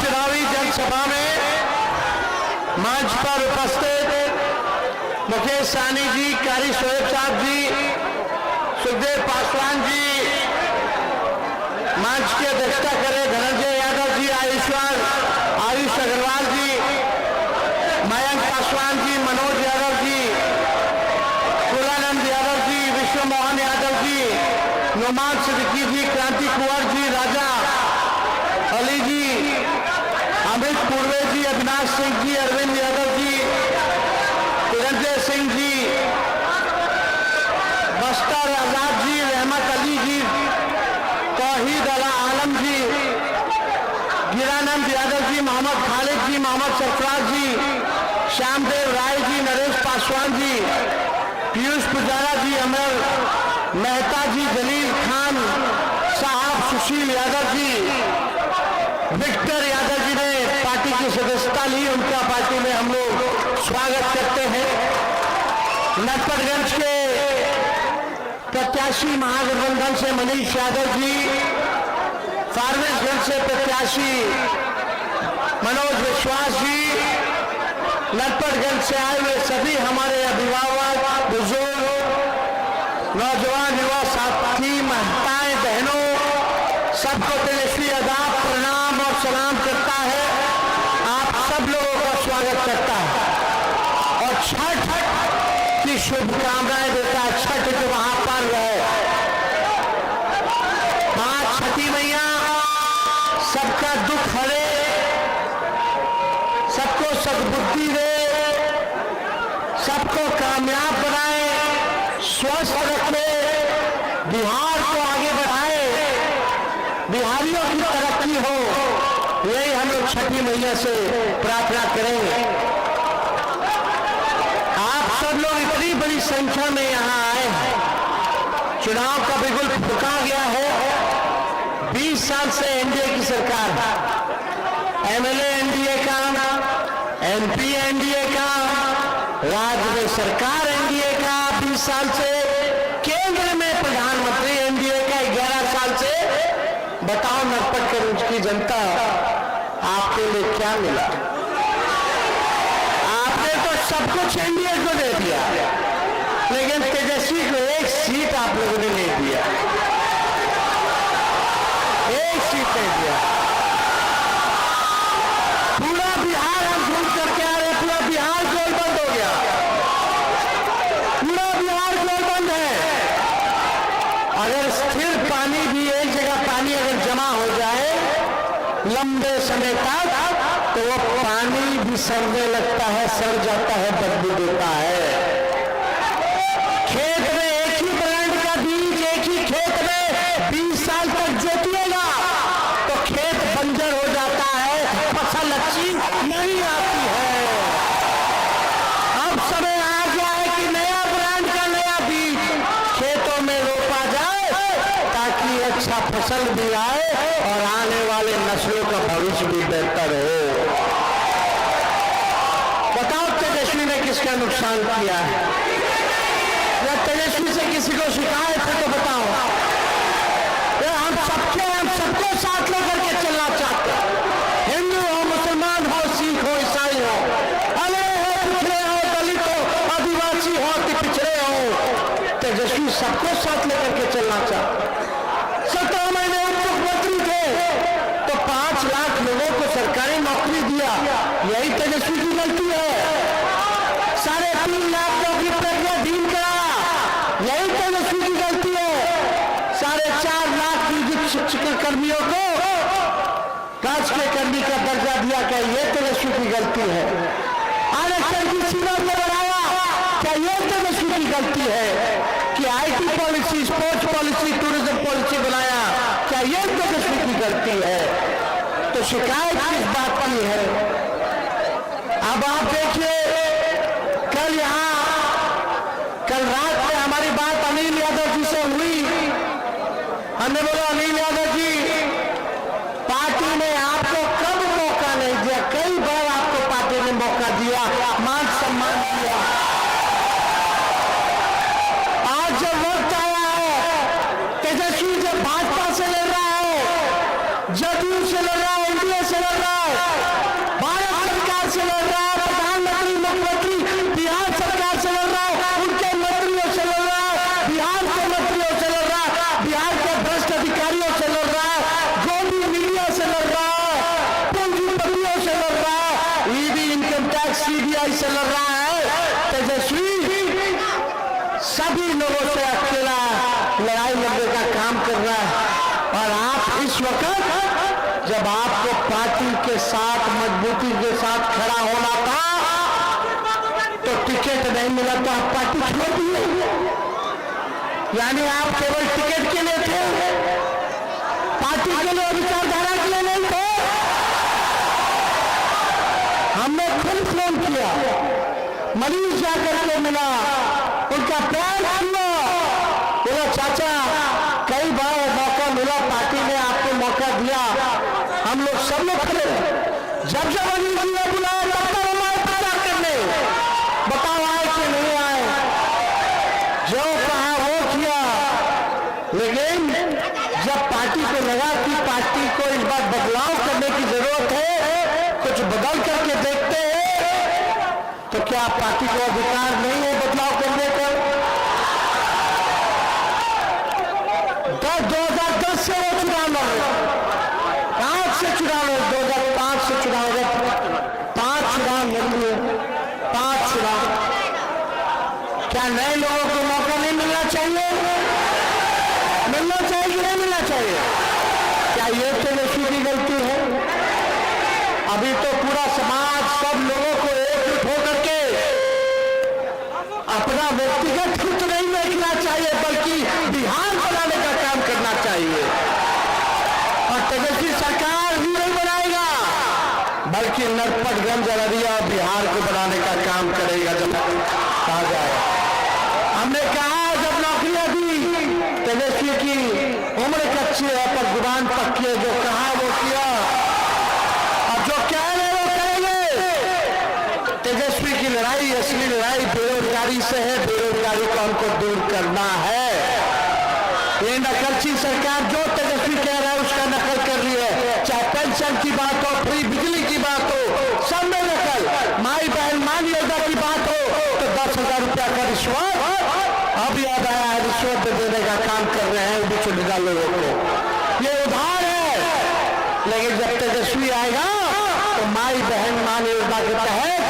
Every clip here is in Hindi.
चुनावी जनसभा में मंच पर उपस्थित मुकेश सहनी जी, कारी शोएब साहब जी, सुखदेव पासवान जी, मंच की अध्यक्षता करें धनंजय यादव जी, आयुष अग्रवाल जी, मयंक पासवान जी, मनोज यादव जी, कुलानंद यादव जी, विश्व मोहन यादव जी, नुमान सिद्दीकी जी, क्रांति कुंवर जी, राजा अली जी, अमित पूर्वे जी, अविनाश सिंह जी, अरविंद यादव जी, निरंजय सिंह जी, बस्तर आजाद जी, रहमत अली जी, तौहीद अला आलम जी, गिरानंद यादव जी, मोहम्मद खालिद जी, मोहम्मद सरफराज जी, श्यामदेव राय जी, नरेश पासवान जी, पीयूष पुजारा जी, अमर मेहता जी, जलील खान साहब, सुशील यादव जी, विक्टर यादव जी ने पार्टी की सदस्यता ली, उनका पार्टी में हम लोग स्वागत करते हैं। नटपतगंज के प्रत्याशी महागठबंधन से मनीष यादव जी, फारबिसगंज से प्रत्याशी मनोज विश्वास जी, नटपतगंज से आए हुए सभी हमारे अभिभावक, बुजुर्ग, नौजवान, युवा साथी, माताएं, बहनों, सबको तेजस्वी आदाब, प्रणाम और सलाम करता है। आप सब लोगों का स्वागत करता है और छठ की शुभकामनाएं देता है। छठ जो महापर्व है, मां छठी मैया सबका दुख हरे, सबको सद्बुद्धि दे, सबको कामयाब बनाए, स्वस्थ रखे, बिहार को आगे बढ़ाए, बिहारियों की तरक्की हो, यही हम लोग छठी मैया से प्रार्थना करेंगे। आप सब लोग इतनी बड़ी संख्या में यहाँ आए हैं, चुनाव का बिगुल फूंका गया है। 20 साल से एनडीए की सरकार है, एमएलए एनडीए का, एमपी एनडीए का, राज्य में सरकार एनडीए का 20 साल से, केंद्र में प्रधानमंत्री एनडीए का 11 साल से। बताओ नटपतगंज की जनता आपके लिए क्या मिला? आपने तो सब कुछ एनडीए को दे दिया, लेकिन तेजस्वी को एक सीट आप लोगों ने ले दिया, एक सीट ले दिया। पूरा बिहार हम घूम करके आ रहे, पूरा बिहार गोलबंद हो गया, पूरा बिहार गोलबंद है। अगर स्थिर पानी भी एक जगह पानी अगर जमा हो जाए लंबे समय तक, तो वो पानी भी सड़ने लगता है, सड़ जाता है, बदबू देता है। खेत में एक ही ब्रांड का बीज एक ही खेत में 20 साल तक जोतिएगा तो खेत बंजर हो जाता है, फसल अच्छी नहीं आती है। अब समय आ गया है कि नया ब्रांड का नया बीज खेतों में रोपा जाए, ताकि अच्छा फसल भी आए और आने वाले नस्लों का भविष्य भी बेहतर हो। बताओ तेजस्वी ने किसका नुकसान किया है? या तेजस्वी से किसी को शिकायत है तो बताओ। हम सबको साथ लेकर के चलना चाहते हैं, हिंदू हो, मुसलमान हो, सिख हो, ईसाई हो, अरे हो, पिछड़े हो, दलित हो, आदिवासी हो, पिछड़े हो, तेजस्वी सबको साथ लेकर के चलना चाहते हैं। 17 महीने उप मुख्यमंत्री थे तो 5 लाख लोगों को सरकारी नौकरी दिया, यही तेजस्वी की गलती है। 3.5 लाख नौकरी प्रज्ञाधीन कराया, यही तेजस्वी की गलती है। 4.5 लाख नियोजित शिक्षक कर्मियों को राजकीय कर्मी का दर्जा दिया, क्या ये तेजस्वी की गलती है? आरक्षण की सीमा को बढ़ाया, क्या ये तेजस्वी की गलती है? कि IT policy, sports policy, tourism policy बनाया, क्या ये तेजस्वी की गलती है? तो शिकायत किस बात की है? अब आप देखिए, कल रात में हमारी बात अनिल यादव जी से हुई। हमने बोला अनिल यादव जी, पार्टी ने आपको कब मौका नहीं दिया? कई बार आपको पार्टी ने मौका दिया, मान सम्मान दिया। आज जब वक्त आया है, तेजस्वी जब भाजपा से लड़ रहा है, जदयू से लड़ रहा है, एनडीए से लड़ रहा है, भारत सरकार से लड़ रहा है, प्रधानमंत्री मुख्यमंत्री बिहार सरकार से लड़ रहा है, उनके मंत्रियों से लड़ रहा है, बिहार के मंत्रियों से लड़ रहा है, बिहार के भ्रष्ट अधिकारियों से लड़ रहा है, गोदी मीडिया से लड़ रहा है, पूंजीपतियों से लड़ रहा है, ईडी, इनकम टैक्स, सीबीआई से लड़ रहा है। तेजस्वी सभी लोगों से अकेला लड़ाई लड़ने का काम कर रहा है। और आप इस वक्त जब आपको पार्टी के साथ मजबूती के साथ खड़ा होना था तो टिकट नहीं मिला तो आप पार्टी छोड़ दिए। यानी आप केवल टिकट के लिए थे, पार्टी के लिए, विचारधारा के लिए नहीं थे। हमने खुद फोन किया, मरीज जाकर के मिला, उनका प्यार किया, बोला चाचा कई बार मौका मिला, पार्टी ने आपको मौका दिया, हम लोग सब लोग खड़े, जब जब अनिल जी ने बुलाया तब तक हमारे प्रचार करने, बताओ आए कि नहीं आए, जो कहा वो किया। लेकिन जब पार्टी को लगा कि पार्टी को इस बार बदलाव करने की जरूरत है, कुछ बदल करके देखते हैं, तो क्या पार्टी को अधिकार नहीं है बदलाव करने का? 2010 से वो चुनाव लड़ रहे, 5 से चुनाव लड़, 2005 से चुनाव लड़, 5 चुनाव लड़, 5 चुनाव। क्या नए लोगों को मौका नहीं मिलना चाहिए? मिलना चाहिए कि नहीं मिलना चाहिए? क्या ये तेजस्वी की गलती है? अभी तो पूरा समाज सब लोगों को एकजुट होकर के अपना व्यक्तिगत हित नहीं देखना चाहिए, बल्कि बिहार बनाने का काम करना चाहिए। और तेजस्वी सरकार भी नहीं बनाएगा, बल्कि नरपतगंज, अररिया, बिहार को बनाने का काम करेगा जब कहा जाए। हमने कहा जब नौकरियां दी, तेजस्वी की उम्र कच्ची है पर जुबान पक्की है, जो कहा वो किया, अब जो कह रहे वो करेंगे। तेजस्वी की लड़ाई, असली लड़ाई बेरोजगारी से है, बेरोजगारी को हमको दूर करना है। ये नकलची सरकार जो तेजस्वी कह रहा है उसका नकल कर रही है, चाहे पेंशन की बात हो, फ्री बिजली की बात हो, सब में नकल, माई बहन मान योजना की बात हो तो 10,000 रुपया का रिश्वत, अब याद आया है रिश्वत देने का काम कर रहे हैं बिचौलिया लोगों को, ये उधार है। लेकिन जब तेजस्वी आएगा तो माई बहन मान योजना के तहत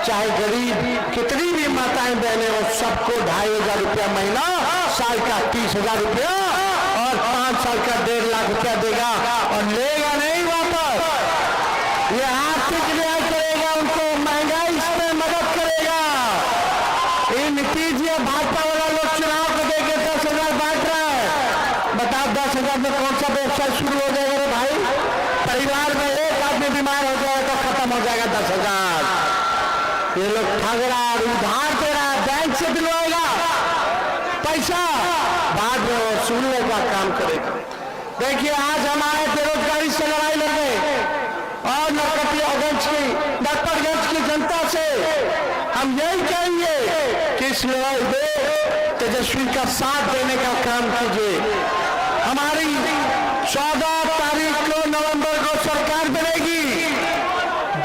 चाहे गरीब कितनी भी माताएं बहने हो, सबको 2,500 रुपया महीना, साल का 30,000 रुपया और 5 साल का 1.5 लाख रुपया देगा, और लेगा नहीं वापस। ये आर्थिक न्याय करेगा, उनको महंगाई में मदद करेगा। ये नीतीश जी भाजपा वाला लोग चुनाव को देके 10,000 बांट रहा है, बताओ 10,000 में कौन सा व्यवसाय शुरू हो जाएगा रे भाई? परिवार में एक आदमी बीमार हो जाए तो खत्म हो जाएगा 10,000। ये लोग ठग रहा है, उधार दे रहा है, बैंक से दिलवाएगा पैसा, बाद में वसूलने का काम करेगा। देखिए आज हमारे बेरोजगारी से लड़ाई लड़ रहे और नरपतगंज की जनता से हम यही कहेंगे कि इस लड़ाई में तेजस्वी का साथ देने का काम कीजिए। हमारी 14 तारीख को नवंबर को सरकार बनेगी,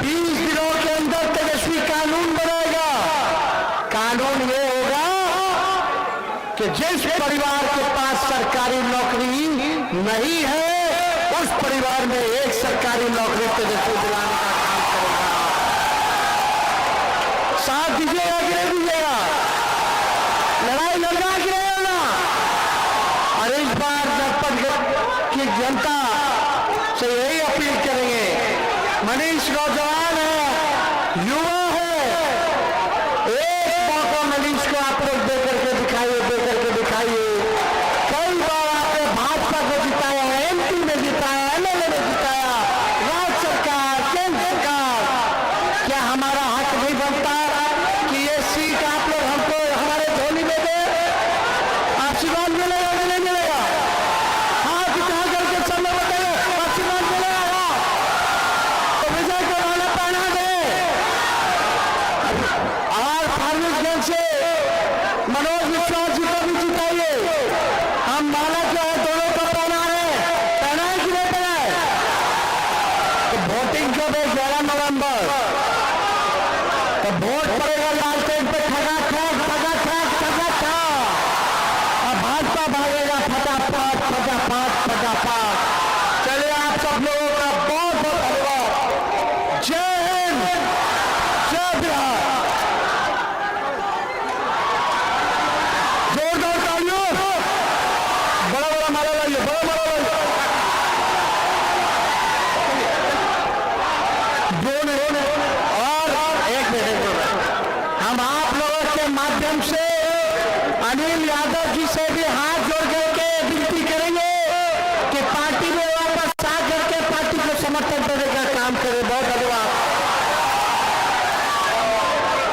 20 दिनों के अंदर तेजस्वी कानून बनाएगा। कानून ये होगा कि जिस परिवार के पास सरकारी नौकरी नहीं है उस परिवार में एक सरकारी नौकरी तेजस्वी दिलाने का काम करेगा। साथ दीजिएगा कि नहीं दीजिएगा? लड़ाई लड़ना कि नहीं लड़ना? और इस बार नरपतगंज की जनता से यही अपील करेंगे, मनीष नौजवान है, युवा है, एक मौका मनीष को आप लोग दे करके दिखाइए, दे करके दिखाइए। कई बार आपने भाजपा को जिताया, एमपी में जिताया, एमएलए में जिताया, राज्य सरकार, केंद्र सरकार, क्या हमारा हक नहीं बनता कि ये सीट आप लोग हमको हमारे झोली में दे? आशीर्वाद मिलेगा कि नहीं मिलेगा? हाथ उठा करके सब लोग बताइए, आशीर्वाद मिलेगा तो विजय को माला पहना दे। नवंबर तो वोट पड़ेगा लालटेन पे ठगा ठग ठगा ठग ठगा ठग। अब भाजपा भागेगा फटाफट फटाफट फटाफट। चलिए आप सब लोगों का बहुत बहुत धन्यवाद। जय हिंद, जय बिहार। जोरदार तालियों, बड़ा बड़ा माला लाइए, बड़ा माला लाइए। और एक मिनट, हम आप लोगों के माध्यम से अनिल यादव जी से भी हाथ जोड़ करके विनती करेंगे कि पार्टी में वापस आ करके पार्टी को समर्थन देने